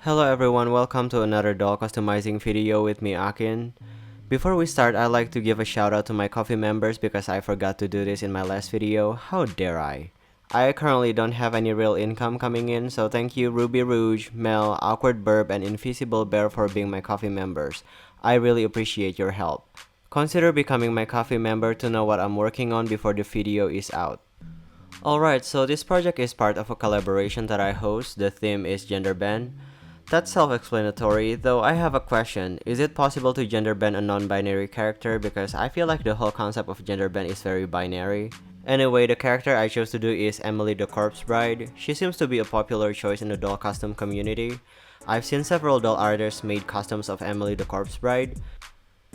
Hello everyone, welcome to another doll customizing video with me, Akin. Before we start, I'd like to give a shout out to my coffee members because I forgot to do this in my last video. How dare I? I currently don't have any real income coming in, so thank you Ruby Rouge, Mel, Awkward Burb, and Invisible Bear for being my coffee members. I really appreciate your help. Consider becoming my coffee member to know what I'm working on before the video is out. Alright, so this project is part of a collaboration that I host. The theme is Genderbend. That's self-explanatory, though I have a question. Is it possible to gender bend a non-binary character? Because I feel like the whole concept of gender bend is very binary. Anyway, the character I chose to do is Emily the Corpse Bride. She seems to be a popular choice in the doll custom community. I've seen several doll artists made costumes of Emily the Corpse Bride.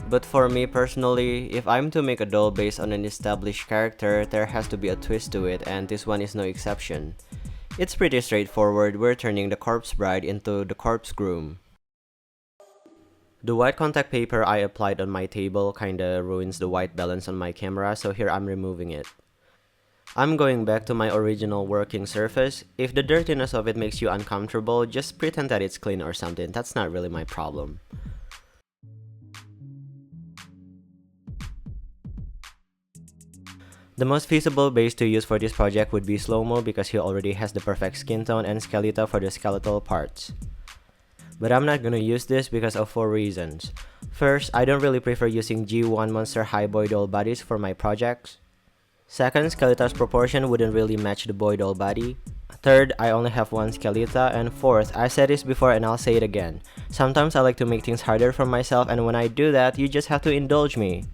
But for me personally, if I'm to make a doll based on an established character, there has to be a twist to it, and this one is no exception. It's pretty straightforward. We're turning the Corpse Bride into the Corpse Groom. The white contact paper I applied on my table kinda ruins the white balance on my camera, so here I'm removing it. I'm going back to my original working surface. If the dirtiness of it makes you uncomfortable, just pretend that it's clean or something. That's not really my problem. The most feasible base to use for this project would be Slow-Mo because he already has the perfect skin tone and skeleton for the skeletal parts. But I'm not gonna use this because of 4 reasons. First, I don't really prefer using G1 Monster High Boy doll bodies for my projects. Second, Skeletor's proportion wouldn't really match the boy doll body. Third, I only have one Skeletor. And fourth, I said this before and I'll say it again. Sometimes I like to make things harder for myself, and when I do that, you just have to indulge me.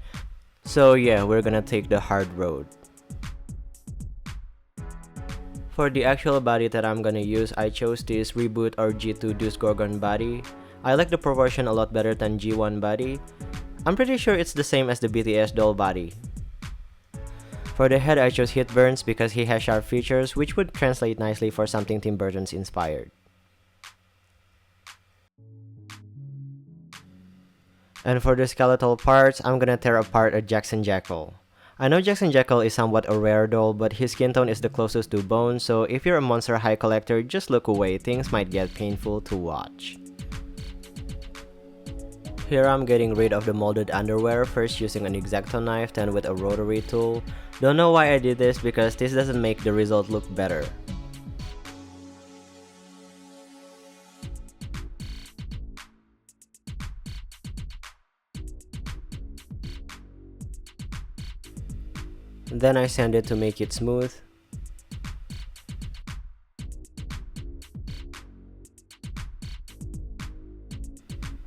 So yeah, we're gonna take the hard road. For the actual body that I'm gonna use, I chose this Reboot or G2 Deuce Gorgon body. I like the proportion a lot better than G1 body. I'm pretty sure it's the same as the BTS doll body. For the head, I chose Hit Burns because he has sharp features, which would translate nicely for something Tim Burton's inspired. And for the skeletal parts, I'm gonna tear apart a Jackson Jackal. I know Jackson Jackal is somewhat a rare doll, but his skin tone is the closest to bone, so if you're a Monster High collector, just look away, things might get painful to watch. Here I'm getting rid of the molded underwear, first using an X-Acto knife, then with a rotary tool. Don't know why I did this because this doesn't make the result look better. Then I sand it to make it smooth.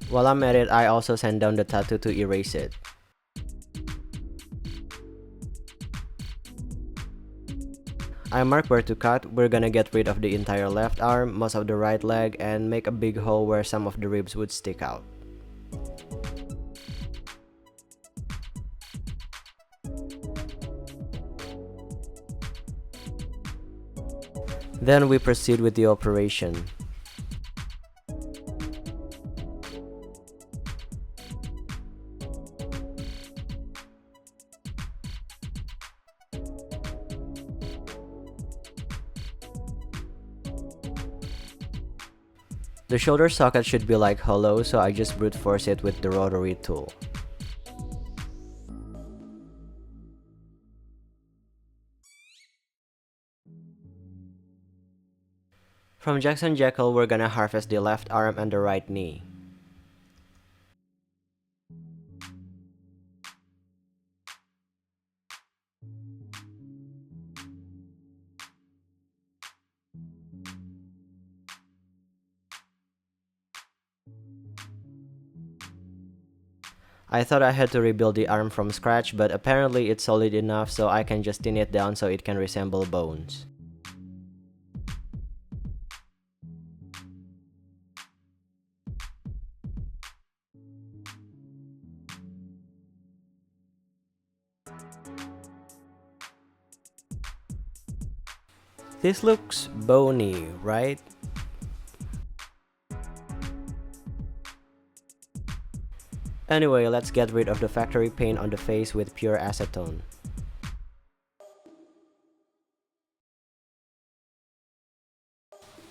While I'm at it, I also sand down the tattoo to erase it. I mark where to cut. We're gonna get rid of the entire left arm, most of the right leg, and make a big hole where some of the ribs would stick out. Then we proceed with the operation. The shoulder socket should be like hollow, so I just brute force it with the rotary tool. From Jackson Jackal, we're gonna harvest the left arm and the right knee. I thought I had to rebuild the arm from scratch, but apparently it's solid enough so I can just thin it down so it can resemble bones. This looks bony, right? Anyway, let's get rid of the factory paint on the face with pure acetone.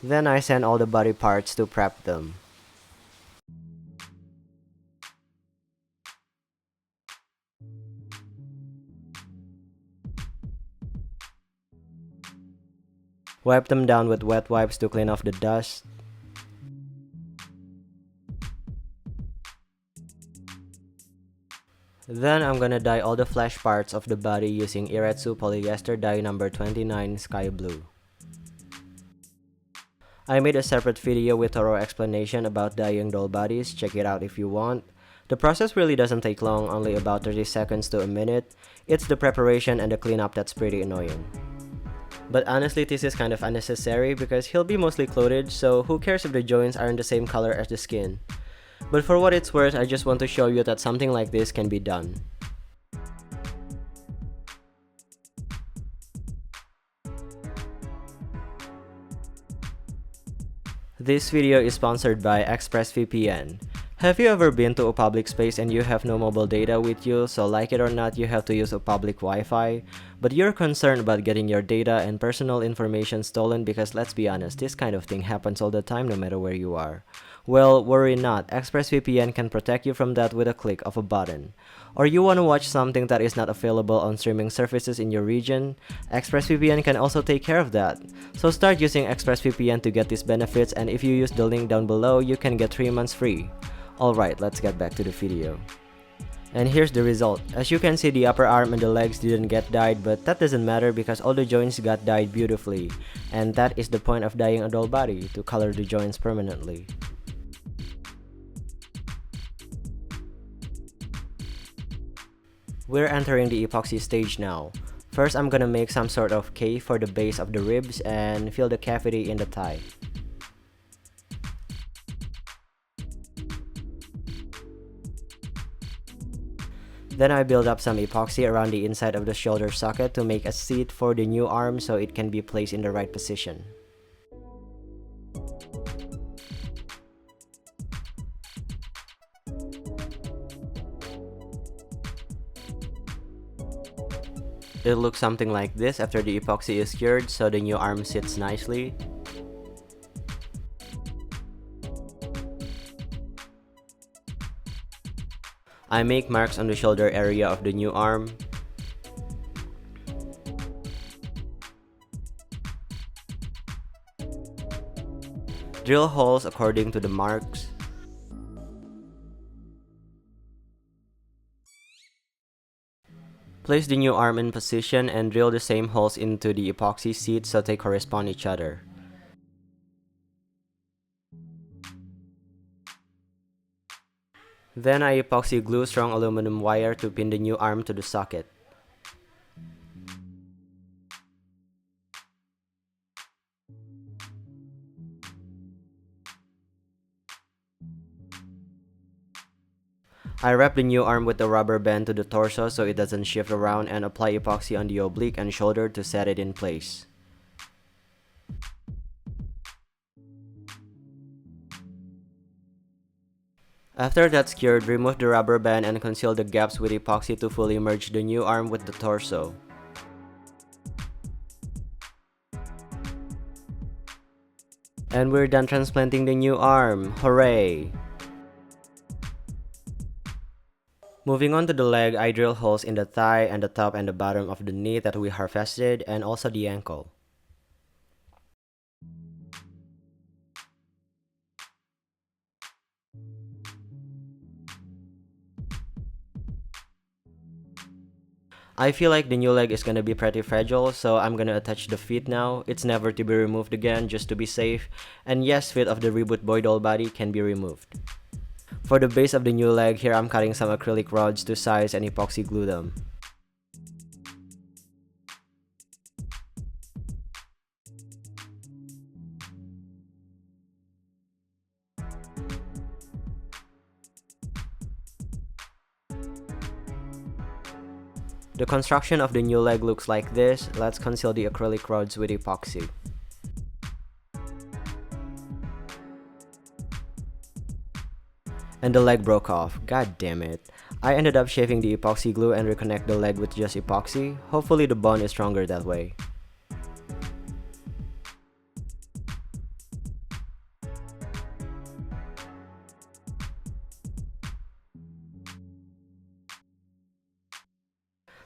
Then I send all the body parts to prep them. Wipe them down with wet wipes to clean off the dust. Then I'm gonna dye all the flesh parts of the body using Iretsu polyester dye number 29 sky blue. I made a separate video with thorough explanation about dyeing doll bodies, check it out if you want. The process really doesn't take long, only about 30 seconds to a minute. It's the preparation and the cleanup that's pretty annoying. But honestly, this is kind of unnecessary because he'll be mostly clothed, so who cares if the joints aren't the same color as the skin. But for what it's worth, I just want to show you that something like this can be done. This video is sponsored by ExpressVPN. Have you ever been to a public space and you have no mobile data with you, so like it or not, you have to use a public Wi-Fi? But you're concerned about getting your data and personal information stolen because let's be honest, this kind of thing happens all the time no matter where you are. Well, worry not, ExpressVPN can protect you from that with a click of a button. Or you want to watch something that is not available on streaming services in your region? ExpressVPN can also take care of that. So start using ExpressVPN to get these benefits, and if you use the link down below, you can get 3 months free. Alright, let's get back to the video. And here's the result. As you can see, the upper arm and the legs didn't get dyed, but that doesn't matter because all the joints got dyed beautifully. And that is the point of dyeing a doll body, to color the joints permanently. We're entering the epoxy stage now. First, I'm gonna make some sort of K for the base of the ribs and fill the cavity in the thigh. Then I build up some epoxy around the inside of the shoulder socket to make a seat for the new arm so it can be placed in the right position. It looks something like this after the epoxy is cured, so the new arm sits nicely. I make marks on the shoulder area of the new arm. Drill holes according to the marks. Place the new arm in position and drill the same holes into the epoxy seat so they correspond each other. Then I epoxy glue strong aluminum wire to pin the new arm to the socket. I wrap the new arm with the rubber band to the torso so it doesn't shift around and apply epoxy on the oblique and shoulder to set it in place. After that's cured, remove the rubber band and conceal the gaps with epoxy to fully merge the new arm with the torso. And we're done transplanting the new arm! Hooray! Moving on to the leg, I drill holes in the thigh and the top and the bottom of the knee that we harvested, and also the ankle. I feel like the new leg is gonna be pretty fragile, so I'm gonna attach the feet now. It's never to be removed again, just to be safe. And yes, feet of the reboot boy doll body can be removed. For the base of the new leg, here I'm cutting some acrylic rods to size and epoxy glue them. The construction of the new leg looks like this. Let's conceal the acrylic rods with epoxy. And the leg broke off. God damn it. I ended up shaving the epoxy glue and reconnect the leg with just epoxy. Hopefully the bond is stronger that way.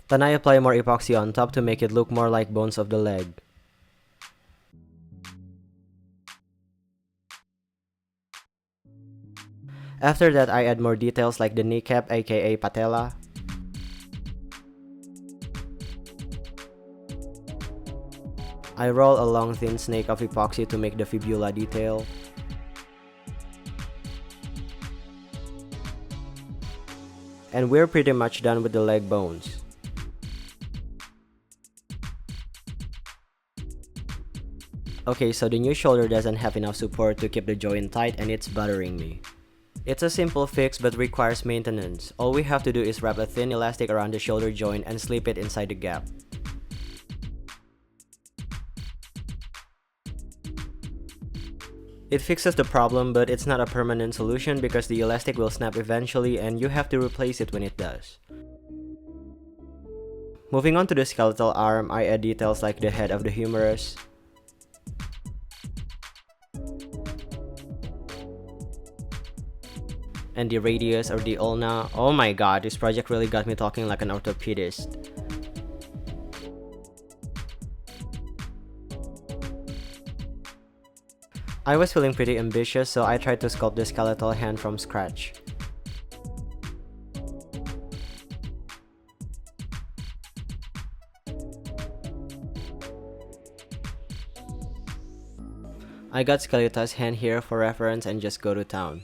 Then I apply more epoxy on top to make it look more like bones of the leg. After that, I add more details like the kneecap aka patella. I roll a long thin snake of epoxy to make the fibula detail. And we're pretty much done with the leg bones. Okay, so the new shoulder doesn't have enough support to keep the joint tight and it's bothering me. It's a simple fix but requires maintenance. All we have to do is wrap a thin elastic around the shoulder joint and slip it inside the gap. It fixes the problem, but it's not a permanent solution because the elastic will snap eventually and you have to replace it when it does. Moving on to the skeletal arm, I add details like the head of the humerus, and the radius or the ulna. Oh my god, this project really got me talking like an orthopedist. I was feeling pretty ambitious, so I tried to sculpt the skeletal hand from scratch. I got Skeleta's hand here for reference and just go to town.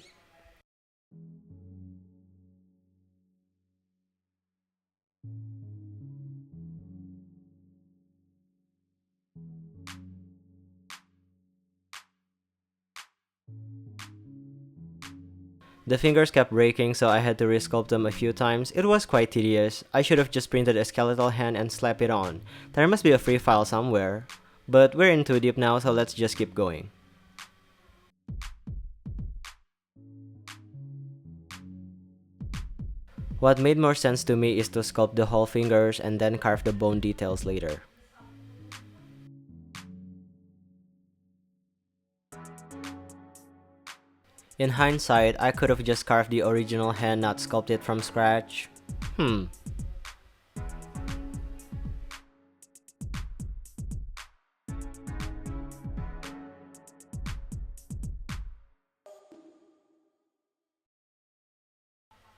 The fingers kept breaking, so I had to resculpt them a few times. It was quite tedious. I should have just printed a skeletal hand and slapped it on. There must be a free file somewhere. But we're in too deep now, so let's just keep going. What made more sense to me is to sculpt the whole fingers and then carve the bone details later. In hindsight, I could have just carved the original hand, not sculpt it from scratch.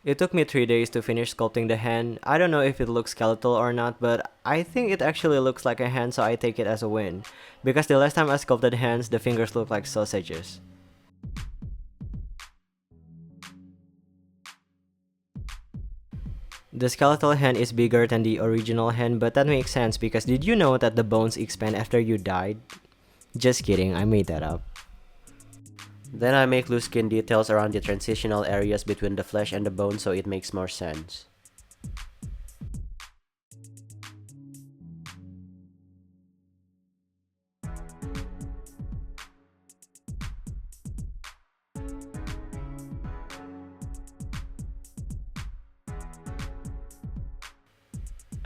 It took me 3 days to finish sculpting the hand. I don't know if it looks skeletal or not, but I think it actually looks like a hand, so I take it as a win. Because the last time I sculpted hands, the fingers look like sausages. The skeletal hand is bigger than the original hand, but that makes sense because did you know that the bones expand after you died? Just kidding, I made that up. Then I make loose skin details around the transitional areas between the flesh and the bone so it makes more sense.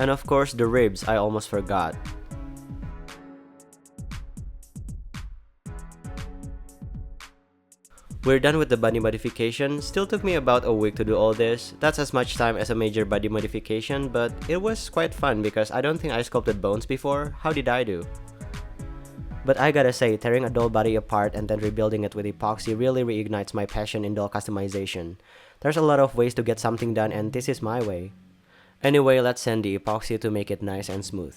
And of course the ribs, I almost forgot. We're done with the body modification. Still took me about a week to do all this. That's as much time as a major body modification, but it was quite fun because I don't think I sculpted bones before. How did I do? But I gotta say, tearing a doll body apart and then rebuilding it with epoxy really reignites my passion in doll customization. There's a lot of ways to get something done and this is my way. Anyway, let's sand the epoxy to make it nice and smooth.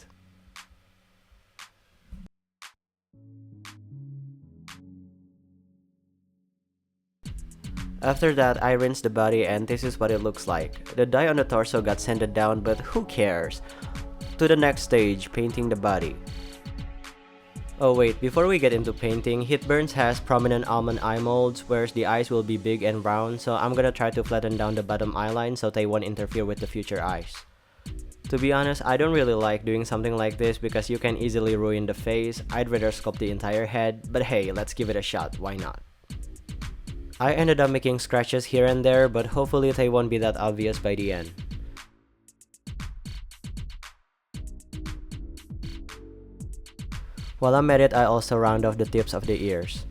After that, I rinsed the body and this is what it looks like. The dye on the torso got sanded down, but who cares? To the next stage, painting the body. Oh wait, before we get into painting, Hitburns has prominent almond eye molds, whereas the eyes will be big and round, so I'm gonna try to flatten down the bottom eye line so they won't interfere with the future eyes. To be honest, I don't really like doing something like this because you can easily ruin the face. I'd rather sculpt the entire head, but hey, let's give it a shot, why not? I ended up making scratches here and there, but hopefully they won't be that obvious by the end. While I'm at it, I also round off the tips of the ears.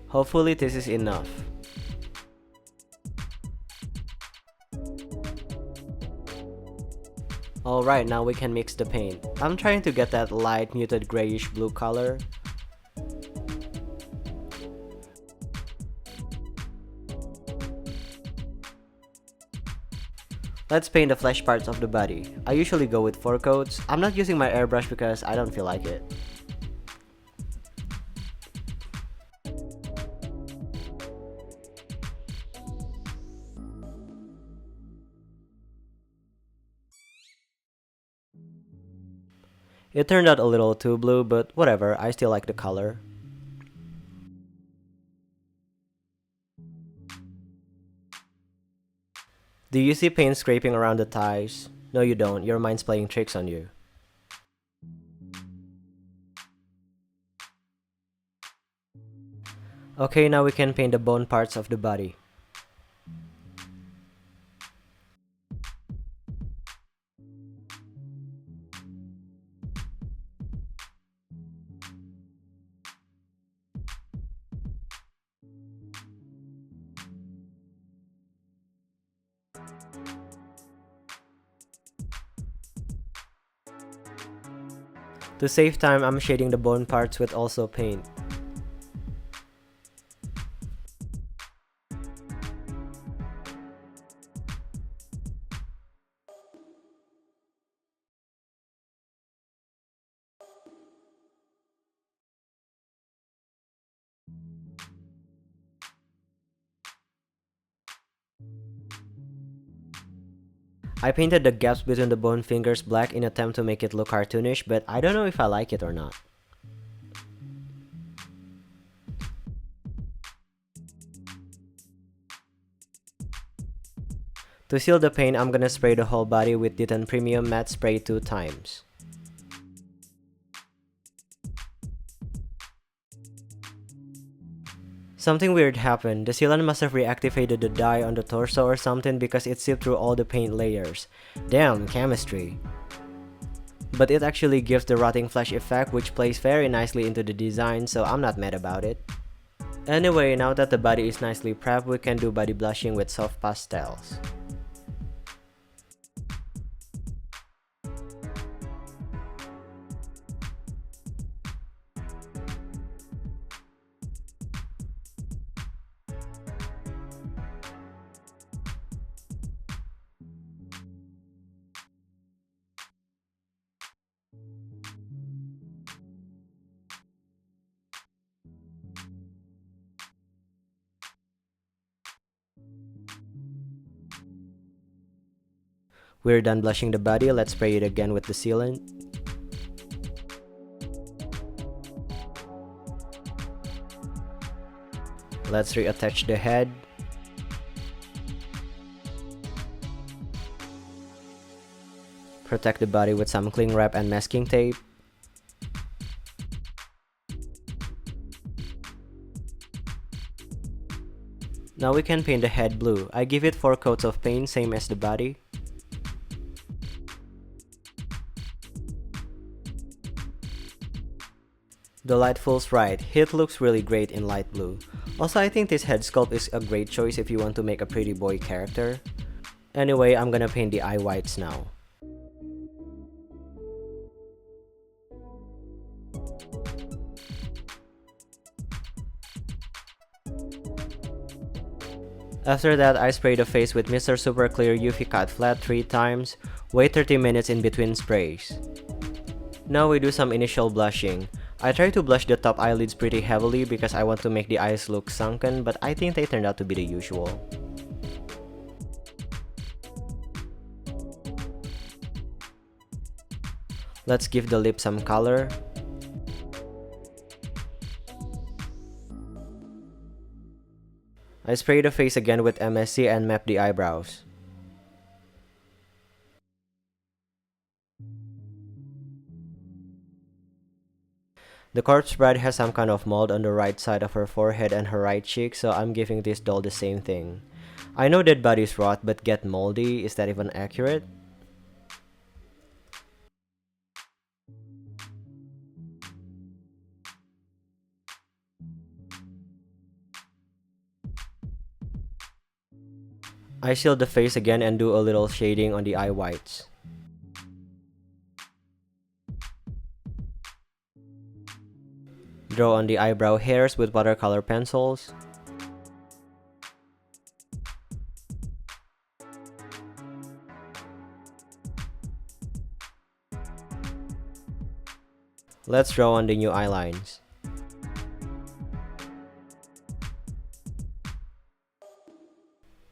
Hopefully this is enough. Alright, now we can mix the paint. I'm trying to get that light muted grayish blue color. Let's paint the flesh parts of the body. I usually go with 4 coats. I'm not using my airbrush because I don't feel like it. It turned out a little too blue, but whatever, I still like the color. Do you see paint scraping around the thighs? No you don't, your mind's playing tricks on you. Okay, now we can paint the bone parts of the body. To save time, I'm shading the bone parts with also paint. I painted the gaps between the bone fingers black in an attempt to make it look cartoonish, but I don't know if I like it or not. To seal the paint, I'm gonna spray the whole body with Titan Premium Matte Spray 2 times. Something weird happened. The sealant must have reactivated the dye on the torso or something because it seeped through all the paint layers. Damn, chemistry. But it actually gives the rotting flesh effect, which plays very nicely into the design, so I'm not mad about it. Anyway, now that the body is nicely prepped, we can do body blushing with soft pastels. We're done blushing the body, let's spray it again with the sealant. Let's reattach the head. Protect the body with some cling wrap and masking tape. Now we can paint the head blue. I give it 4 coats of paint, same as the body. The light feels right. It looks really great in light blue. Also, I think this head sculpt is a great choice if you want to make a pretty boy character. Anyway, I'm gonna paint the eye whites now. After that, I spray the face with Mr. Super Clear UV Cut Flat 3 times, wait 30 minutes in between sprays. Now we do some initial blushing. I try to blush the top eyelids pretty heavily because I want to make the eyes look sunken, but I think they turned out to be the usual. Let's give the lip some color. I spray the face again with MSC and map the eyebrows. The corpse bride has some kind of mold on the right side of her forehead and her right cheek, so I'm giving this doll the same thing. I know dead bodies rot, but get moldy, is that even accurate? I shield the face again and do a little shading on the eye whites. Draw on the eyebrow hairs with watercolor pencils. Let's draw on the new eye lines.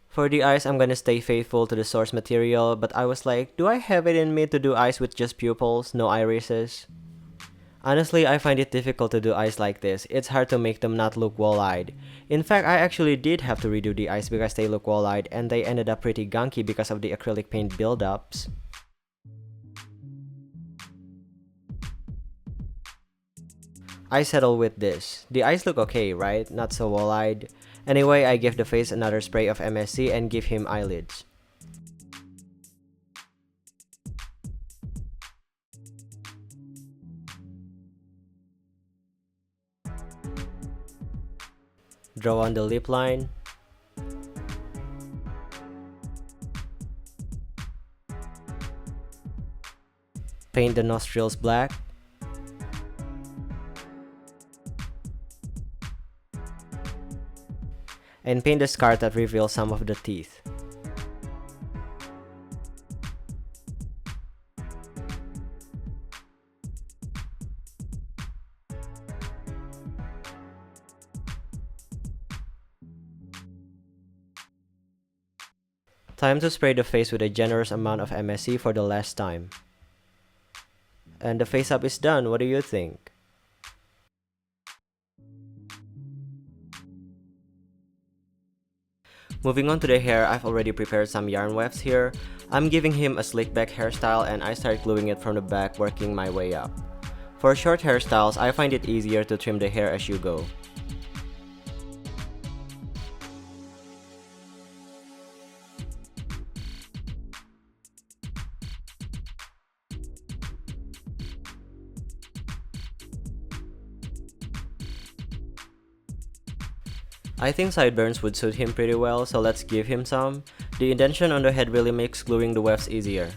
For the eyes, I'm gonna stay faithful to the source material, but I was like, do I have it in me to do eyes with just pupils, no irises? Honestly, I find it difficult to do eyes like this. It's hard to make them not look wall-eyed. In fact, I actually did have to redo the eyes because they look wall-eyed and they ended up pretty gunky because of the acrylic paint buildups. I settle with this. The eyes look okay, right? Not so wall-eyed. Anyway, I give the face another spray of MSC and give him eyelids. Draw on the lip line. Paint the nostrils black. And paint the scar that reveals some of the teeth. Time to spray the face with a generous amount of MSC for the last time. And the face up is done, what do you think? Moving on to the hair, I've already prepared some yarn wefts here. I'm giving him a slick back hairstyle and I start gluing it from the back, working my way up. For short hairstyles, I find it easier to trim the hair as you go. I think sideburns would suit him pretty well, so let's give him some. The indentation on the head really makes gluing the wefts easier.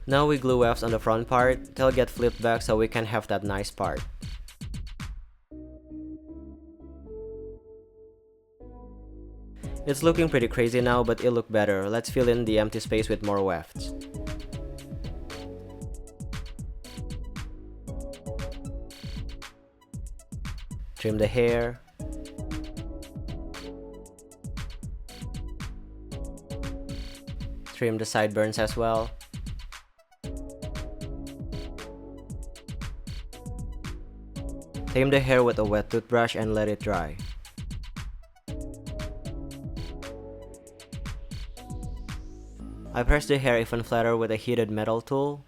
Now we glue wefts on the front part, they'll get flipped back so we can have that nice part. It's looking pretty crazy now, but it'll look better. Let's fill in the empty space with more wefts. Trim the hair. Trim the sideburns as well. Tame the hair with a wet toothbrush and let it dry. I press the hair even flatter with a heated metal tool.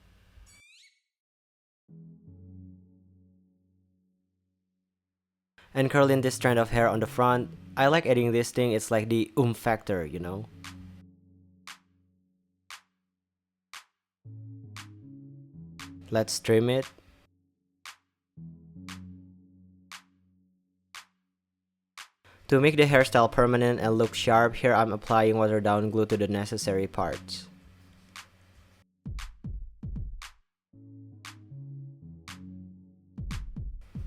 And curl in this strand of hair on the front. I like adding this thing, it's like the factor, you know? Let's trim it. To make the hairstyle permanent and look sharp, here I'm applying watered down glue to the necessary parts.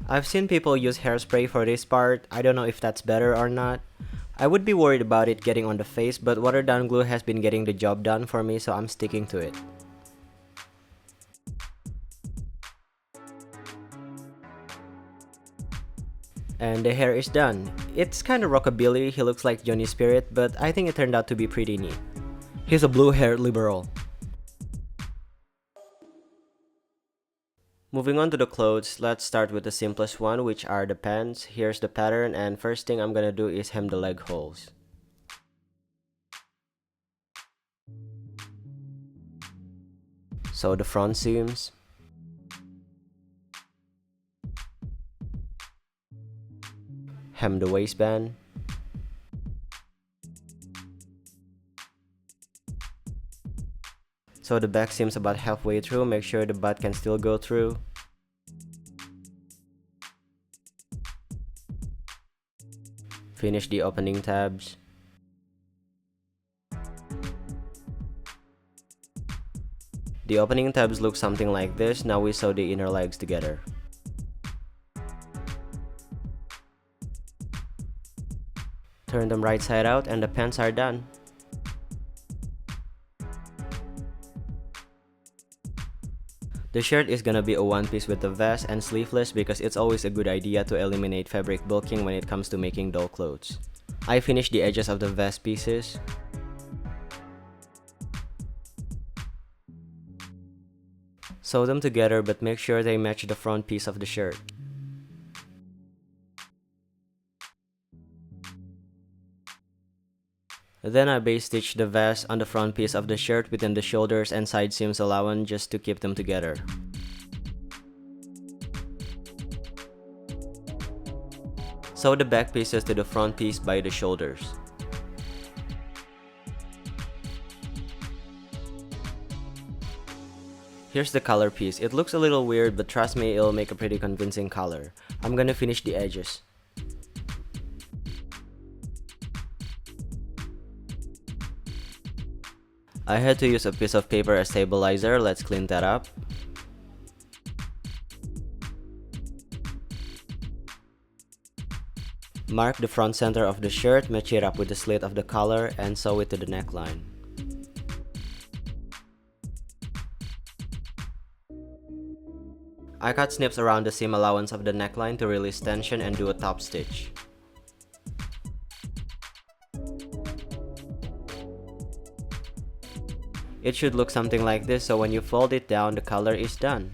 I've seen people use hairspray for this part. I don't know if that's better or not. I would be worried about it getting on the face, but watered down glue has been getting the job done for me, so I'm sticking to it. And the hair is done. It's kinda rockabilly, he looks like Johnny Spirit, but I think it turned out to be pretty neat. He's a blue-haired liberal. Moving on to the clothes, let's start with the simplest one, which are the pants. Here's the pattern, and first thing I'm gonna do is hem the leg holes. So the front seams. Hem the waistband. So the back seams about halfway through, make sure the butt can still go through. Finish the opening tabs. The opening tabs look something like this. Now we sew the inner legs together. Turn them right side out and the pants are done. The shirt is gonna be a one piece with the vest and sleeveless because it's always a good idea to eliminate fabric bulking when it comes to making doll clothes. I finished the edges of the vest pieces. Sew them together but make sure they match the front piece of the shirt. Then I base stitch the vest on the front piece of the shirt within the shoulders and side seams allowance just to keep them together. Sew the back pieces to the front piece by the shoulders. Here's the color piece. It looks a little weird, but trust me, it'll make a pretty convincing color. I'm gonna finish the edges. I had to use a piece of paper as stabilizer. Let's clean that up. Mark the front center of the shirt, match it up with the slit of the collar, and sew it to the neckline. I cut snips around the seam allowance of the neckline to release tension and do a top stitch. It should look something like this, so when you fold it down, the collar is done.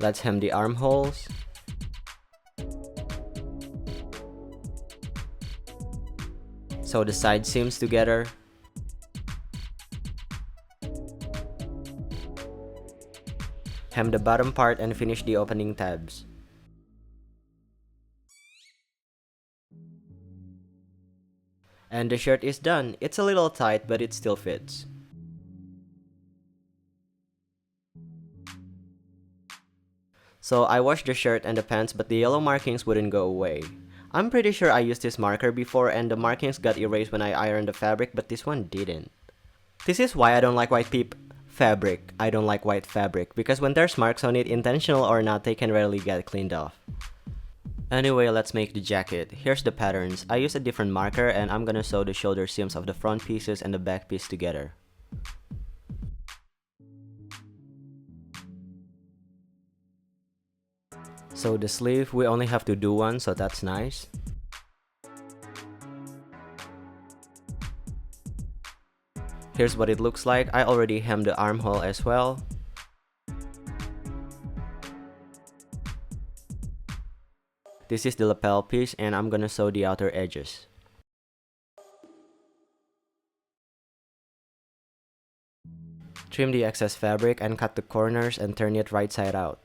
Let's hem the armholes. Sew the side seams together. Hem the bottom part and finish the opening tabs. And the shirt is done. It's a little tight, but it still fits. So I washed the shirt and the pants, but the yellow markings wouldn't go away. I'm pretty sure I used this marker before and the markings got erased when I ironed the fabric, but this one didn't. This is why I don't like white fabric. I don't like white fabric, because when there's marks on it, intentional or not, they can rarely get cleaned off. Anyway, let's make the jacket. Here's the patterns. I use a different marker and I'm gonna sew the shoulder seams of the front pieces and the back piece together. So the sleeve, we only have to do one, so that's nice. Here's what it looks like. I already hemmed the armhole as well. This is the lapel piece and I'm gonna sew the outer edges. Trim the excess fabric and cut the corners and turn it right side out.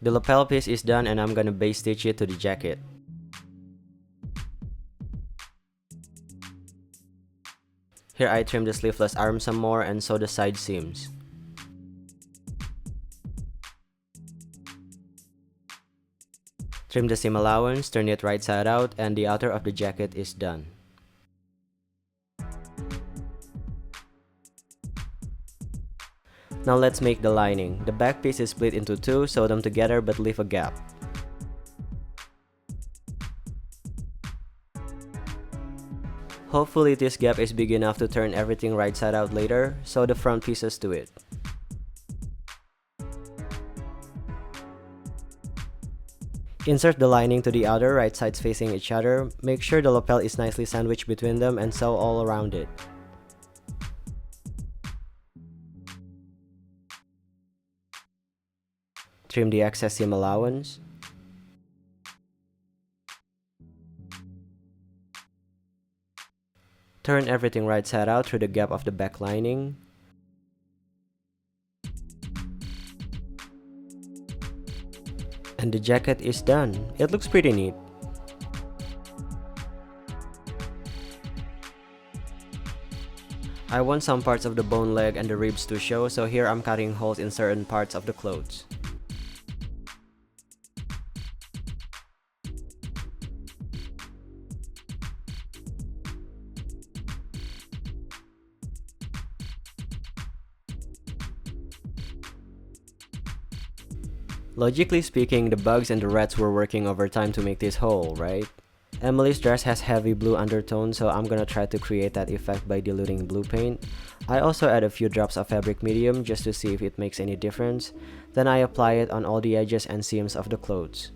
The lapel piece is done and I'm gonna base stitch it to the jacket. Here I trim the sleeveless arm some more and sew the side seams. Trim the seam allowance, turn it right side out, and the outer of the jacket is done. Now let's make the lining. The back piece is split into two, sew them together but leave a gap. Hopefully this gap is big enough to turn everything right side out later, sew the front pieces to it. Insert the lining to the outer, right sides facing each other. Make sure the lapel is nicely sandwiched between them and sew all around it. Trim the excess seam allowance. Turn everything right side out through the gap of the back lining. And the jacket is done. It looks pretty neat. I want some parts of the bone leg and the ribs to show, so here I'm cutting holes in certain parts of the clothes. Logically speaking, the bugs and the rats were working overtime to make this whole, right? Emily's dress has heavy blue undertone, so I'm gonna try to create that effect by diluting blue paint. I also add a few drops of fabric medium just to see if it makes any difference. Then I apply it on all the edges and seams of the clothes.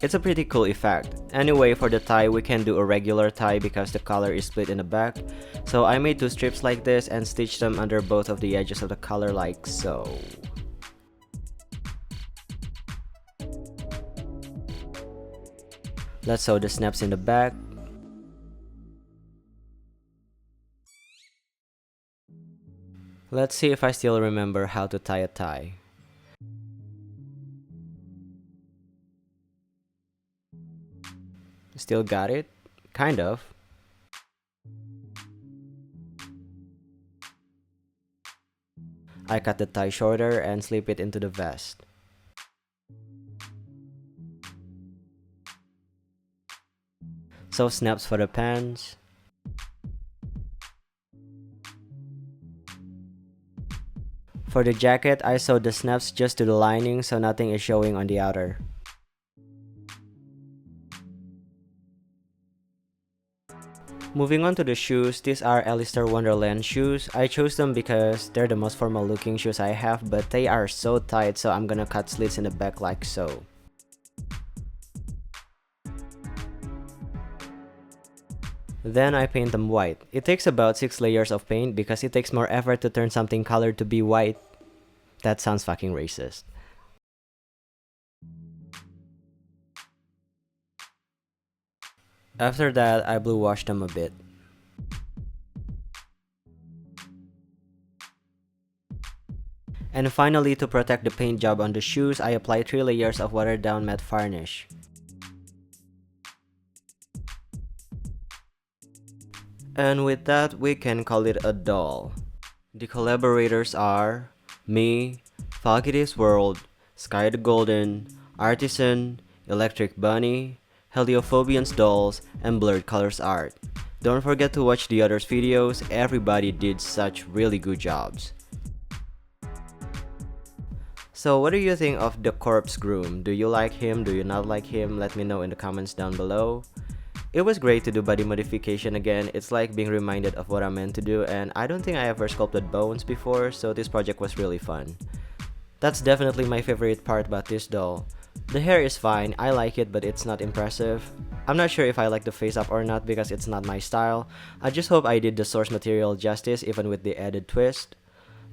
It's a pretty cool effect. Anyway, for the tie, we can do a regular tie because the collar is split in the back. So I made two strips like this and stitched them under both of the edges of the collar like so. Let's sew the snaps in the back. Let's see if I still remember how to tie a tie. Still got it? Kind of. I cut the tie shorter and slip it into the vest. Sew snaps for the pants. For the jacket, I sewed the snaps just to the lining so nothing is showing on the outer. Moving on to the shoes, these are Alistair Wonderland shoes. I chose them because they're the most formal looking shoes I have, but they are so tight, so I'm gonna cut slits in the back like so. Then I paint them white. It takes about 6 layers of paint because it takes more effort to turn something colored to be white. That sounds fucking racist. After that, I blue washed them a bit. And finally, to protect the paint job on the shoes, I apply 3 layers of watered down matte varnish. And with that, we can call it a doll. The collaborators are me, Foggy's World, Sky the Golden, Artisan, Electric Bunny, Heliophobians Dolls, and Blurred Colors Art. Don't forget to watch the others' videos, everybody did such really good jobs. So what do you think of the corpse groom? Do you like him? Do you not like him? Let me know in the comments down below. It was great to do body modification again. It's like being reminded of what I'm meant to do, and I don't think I ever sculpted bones before, so this project was really fun. That's definitely my favorite part about this doll. The hair is fine, I like it, but it's not impressive. I'm not sure if I like the face up or not because it's not my style. I just hope I did the source material justice even with the added twist.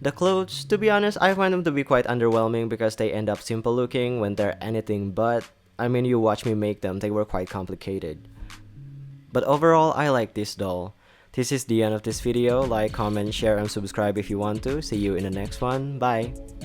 The clothes, to be honest, I find them to be quite underwhelming because they end up simple looking when they're anything but. I mean, you watch me make them, they were quite complicated. But overall, I like this doll. This is the end of this video. Like, comment, share, and subscribe if you want to. See you in the next one. Bye!